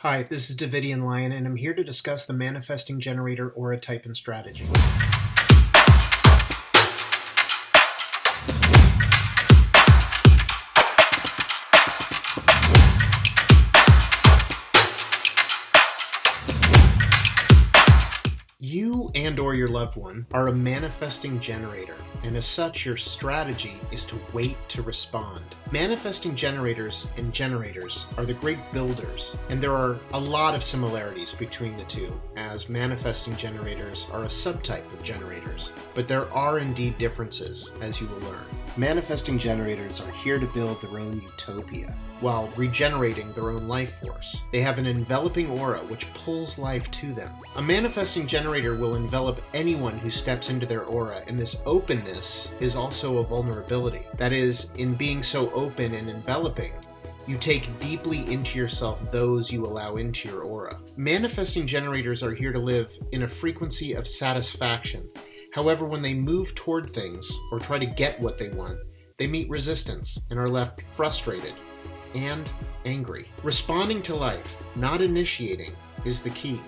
Hi, this is Davidian Lyon, and I'm here to discuss the manifesting generator aura type and strategy. You and/or your loved one are a manifesting generator, and as such, your strategy is to wait to respond. Manifesting generators and generators are the great builders, and there are a lot of similarities between the two, as manifesting generators are a subtype of generators, but there are indeed differences, as you will learn. Manifesting generators are here to build their own utopia, while regenerating their own life force. They have an enveloping aura which pulls life to them. A manifesting generator will envelop anyone who steps into their aura, and this openness is also a vulnerability. That is, in being so open and enveloping, you take deeply into yourself those you allow into your aura. Manifesting generators are here to live in a frequency of satisfaction. However, when they move toward things or try to get what they want, they meet resistance and are left frustrated and angry. Responding to life, not initiating, is the key.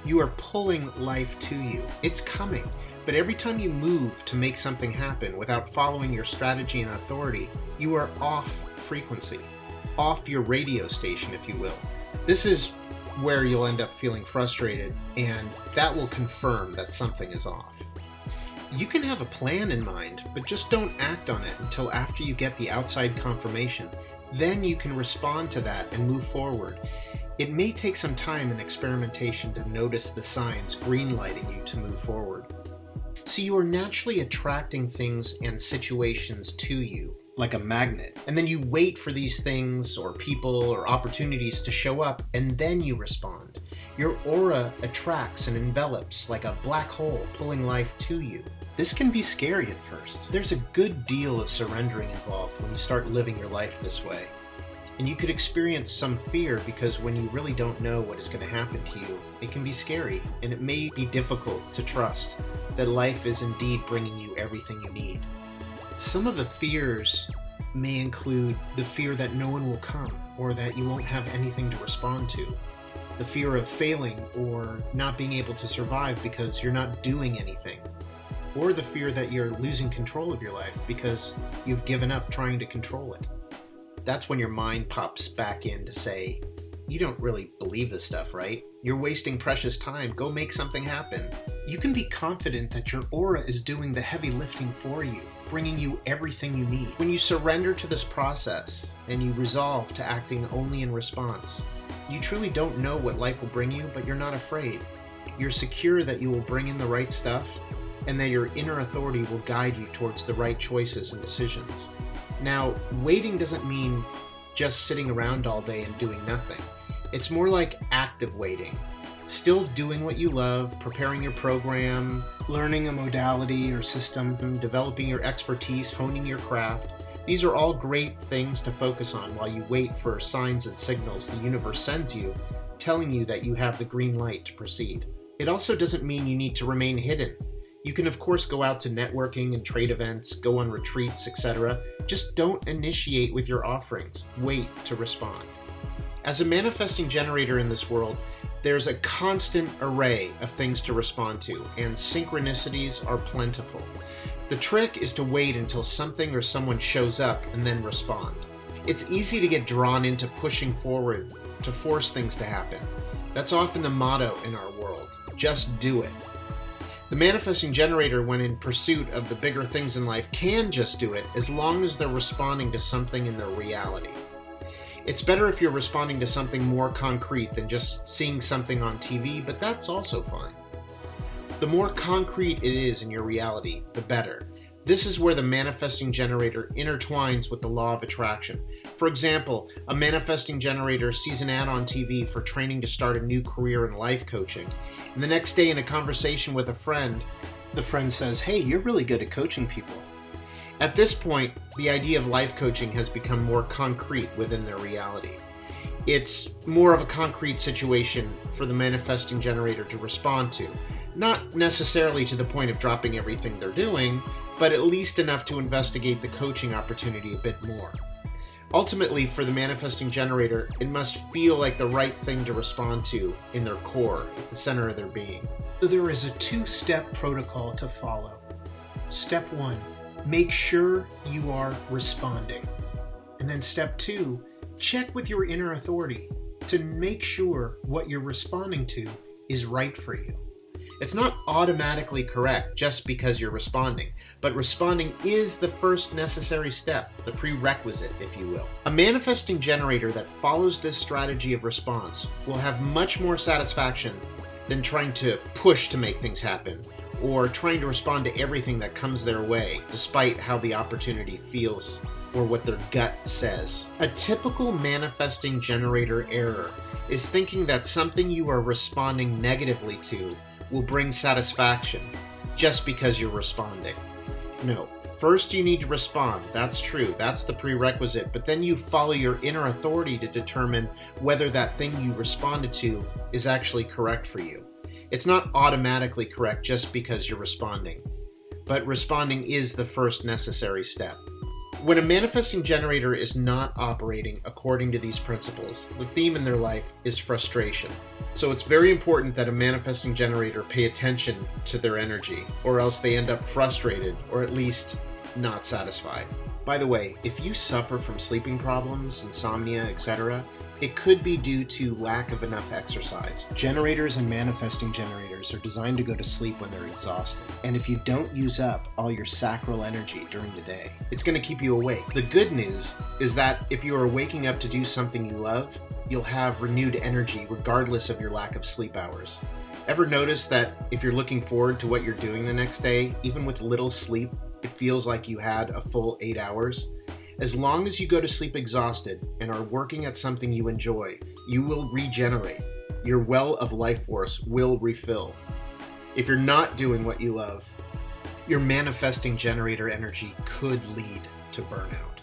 You are pulling life to you. It's coming, but every time you move to make something happen without following your strategy and authority, you are off frequency, off your radio station, if you will. This is where you'll end up feeling frustrated, and that will confirm that something is off. You can have a plan in mind, but just don't act on it until after you get the outside confirmation. Then you can respond to that and move forward. It may take some time and experimentation to notice the signs green-lighting you to move forward. So you are naturally attracting things and situations to you, like a magnet. And then you wait for these things or people or opportunities to show up, and then you respond. Your aura attracts and envelops like a black hole pulling life to you. This can be scary at first. There's a good deal of surrendering involved when you start living your life this way. And you could experience some fear because when you really don't know what is going to happen to you, it can be scary, and it may be difficult to trust that life is indeed bringing you everything you need. Some of the fears may include the fear that no one will come or that you won't have anything to respond to. The fear of failing or not being able to survive because you're not doing anything. Or the fear that you're losing control of your life because you've given up trying to control it. That's when your mind pops back in to say, you don't really believe this stuff, right? You're wasting precious time. Go make something happen. You can be confident that your aura is doing the heavy lifting for you, bringing you everything you need. When you surrender to this process and you resolve to acting only in response, you truly don't know what life will bring you, but you're not afraid. You're secure that you will bring in the right stuff and that your inner authority will guide you towards the right choices and decisions. Now, waiting doesn't mean just sitting around all day and doing nothing. It's more like active waiting. Still doing what you love, preparing your program, learning a modality or system, developing your expertise, honing your craft. These are all great things to focus on while you wait for signs and signals the universe sends you, telling you that you have the green light to proceed. It also doesn't mean you need to remain hidden. You can of course go out to networking and trade events, go on retreats, etc. Just don't initiate with your offerings. Wait to respond. As a manifesting generator in this world, there's a constant array of things to respond to, and synchronicities are plentiful. The trick is to wait until something or someone shows up and then respond. It's easy to get drawn into pushing forward to force things to happen. That's often the motto in our world. Just do it. The manifesting generator, when in pursuit of the bigger things in life, can just do it as long as they're responding to something in their reality. It's better if you're responding to something more concrete than just seeing something on TV, but that's also fine. The more concrete it is in your reality, the better. This is where the manifesting generator intertwines with the law of attraction. For example, a manifesting generator sees an ad on TV for training to start a new career in life coaching. And the next day in a conversation with a friend, the friend says, "Hey, you're really good at coaching people." At this point, the idea of life coaching has become more concrete within their reality. It's more of a concrete situation for the manifesting generator to respond to. Not necessarily to the point of dropping everything they're doing, but at least enough to investigate the coaching opportunity a bit more. Ultimately, for the manifesting generator, it must feel like the right thing to respond to in their core, at the center of their being. So there is a two-step protocol to follow. Step 1, make sure you are responding. And then step 2, check with your inner authority to make sure what you're responding to is right for you. It's not automatically correct just because you're responding, but responding is the first necessary step, the prerequisite, if you will. A manifesting generator that follows this strategy of response will have much more satisfaction than trying to push to make things happen, or trying to respond to everything that comes their way, despite how the opportunity feels or what their gut says. A typical manifesting generator error is thinking that something you are responding negatively to will bring satisfaction just because you're responding. No, first you need to respond. That's true. That's the prerequisite. But then you follow your inner authority to determine whether that thing you responded to is actually correct for you. It's not automatically correct just because you're responding, but responding is the first necessary step. When a manifesting generator is not operating according to these principles, the theme in their life is frustration. So it's very important that a manifesting generator pay attention to their energy, or else they end up frustrated or at least not satisfied. By the way, if you suffer from sleeping problems, insomnia, etc., it could be due to lack of enough exercise. Generators and manifesting generators are designed to go to sleep when they're exhausted. And if you don't use up all your sacral energy during the day, it's going to keep you awake. The good news is that if you are waking up to do something you love, you'll have renewed energy regardless of your lack of sleep hours. Ever notice that if you're looking forward to what you're doing the next day, even with little sleep, it feels like you had a full 8 hours? As long as you go to sleep exhausted and are working at something you enjoy, you will regenerate. Your well of life force will refill. If you're not doing what you love, your manifesting generator energy could lead to burnout.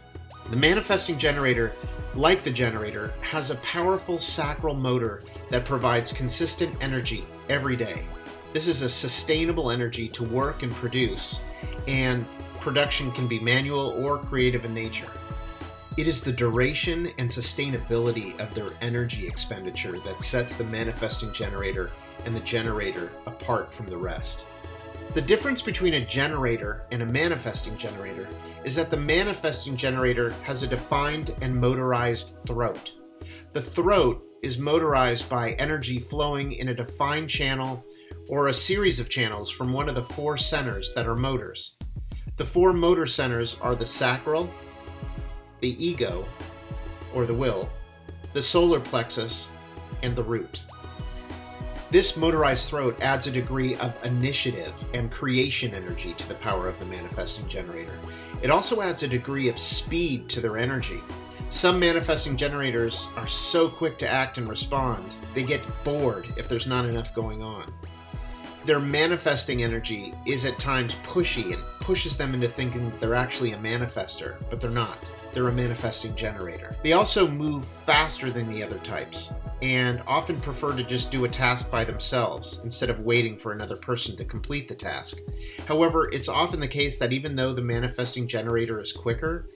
The manifesting generator, like the generator, has a powerful sacral motor that provides consistent energy every day. This is a sustainable energy to work and produce, and production can be manual or creative in nature. It is the duration and sustainability of their energy expenditure that sets the manifesting generator and the generator apart from the rest. The difference between a generator and a manifesting generator is that the manifesting generator has a defined and motorized throat. The throat is motorized by energy flowing in a defined channel or a series of channels from one of the 4 centers that are motors. The 4 motor centers are the sacral, the ego, or the will, the solar plexus, and the root. This motorized throat adds a degree of initiative and creation energy to the power of the manifesting generator. It also adds a degree of speed to their energy. Some manifesting generators are so quick to act and respond, they get bored if there's not enough going on. Their manifesting energy is at times pushy and pushes them into thinking they're actually a manifester, but they're not. They're a manifesting generator. They also move faster than the other types and often prefer to just do a task by themselves instead of waiting for another person to complete the task. However, it's often the case that even though the manifesting generator is quicker,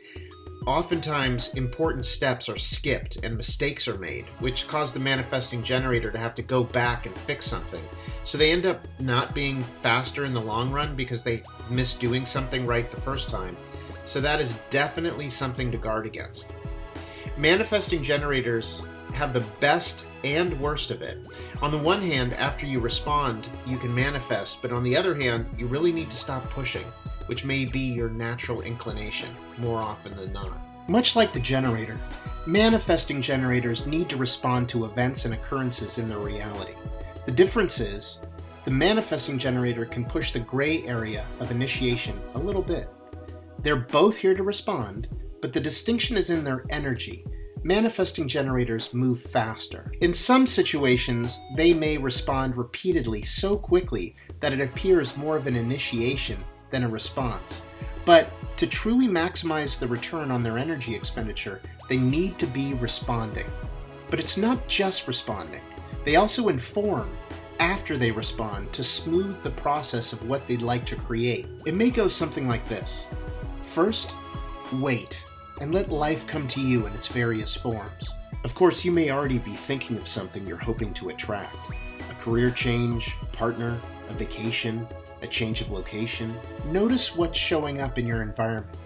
oftentimes important steps are skipped and mistakes are made, which cause the manifesting generator to have to go back and fix something. So they end up not being faster in the long run because they missed doing something right the first time. So that is definitely something to guard against. Manifesting generators have the best and worst of it. On the one hand, after you respond, you can manifest, but on the other hand, you really need to stop pushing, which may be your natural inclination more often than not. Much like the generator, manifesting generators need to respond to events and occurrences in their reality. The difference is, the manifesting generator can push the gray area of initiation a little bit. They're both here to respond, but the distinction is in their energy. Manifesting generators move faster. In some situations, they may respond repeatedly so quickly that it appears more of an initiation than a response. But to truly maximize the return on their energy expenditure, they need to be responding. But it's not just responding. They also inform after they respond to smooth the process of what they'd like to create. It may go something like this. First, wait, and let life come to you in its various forms. Of course, you may already be thinking of something you're hoping to attract. A career change, a partner, a vacation, a change of location. Notice what's showing up in your environment.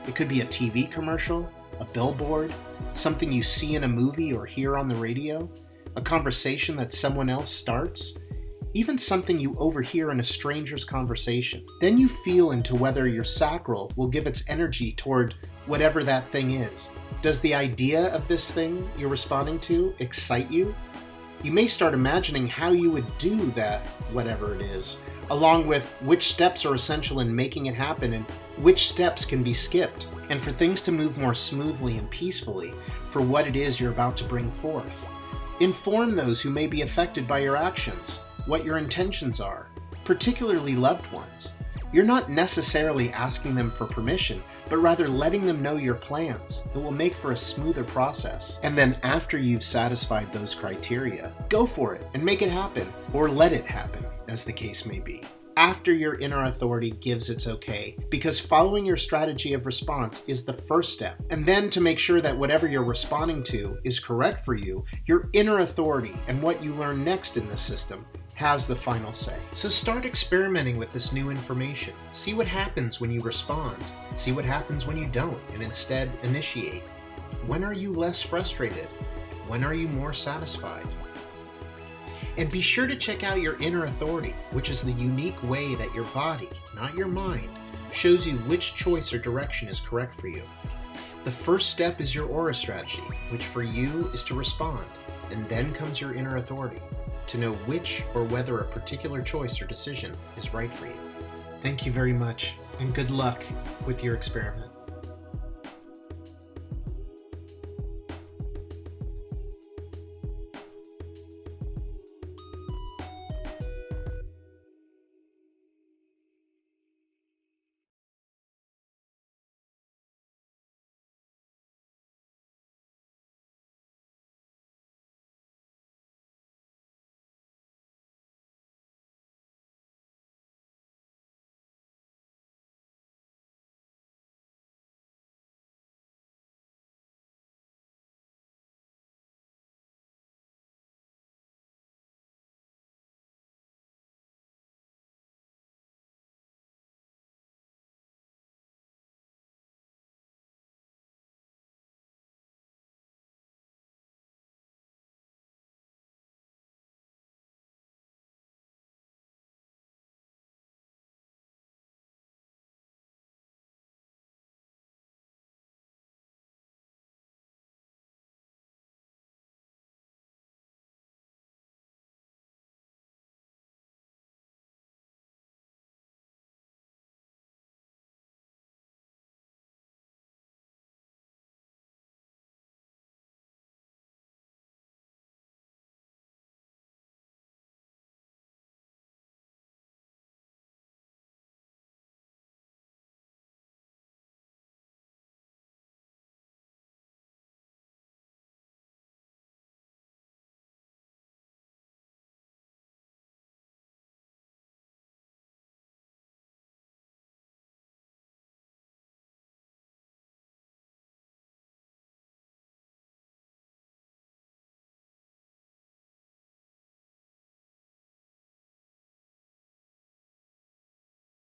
It could be a TV commercial, a billboard, something you see in a movie or hear on the radio, a conversation that someone else starts, even something you overhear in a stranger's conversation. Then you feel into whether your sacral will give its energy toward whatever that thing is. Does the idea of this thing you're responding to excite you? You may start imagining how you would do that, whatever it is, along with which steps are essential in making it happen and which steps can be skipped, and for things to move more smoothly and peacefully for what it is you're about to bring forth. Inform those who may be affected by your actions, what your intentions are, particularly loved ones. You're not necessarily asking them for permission, but rather letting them know your plans. It will make for a smoother process. And then after you've satisfied those criteria, go for it and make it happen, or let it happen, as the case may be. After your inner authority gives its okay, because following your strategy of response is the first step. And then to make sure that whatever you're responding to is correct for you, your inner authority and what you learn next in this system has the final say. So start experimenting with this new information. See what happens when you respond, and see what happens when you don't, and instead initiate. When are you less frustrated? When are you more satisfied? And be sure to check out your inner authority, which is the unique way that your body, not your mind, shows you which choice or direction is correct for you. The first step is your aura strategy, which for you is to respond, and then comes your inner authority, to know which or whether a particular choice or decision is right for you. Thank you very much, and good luck with your experiment.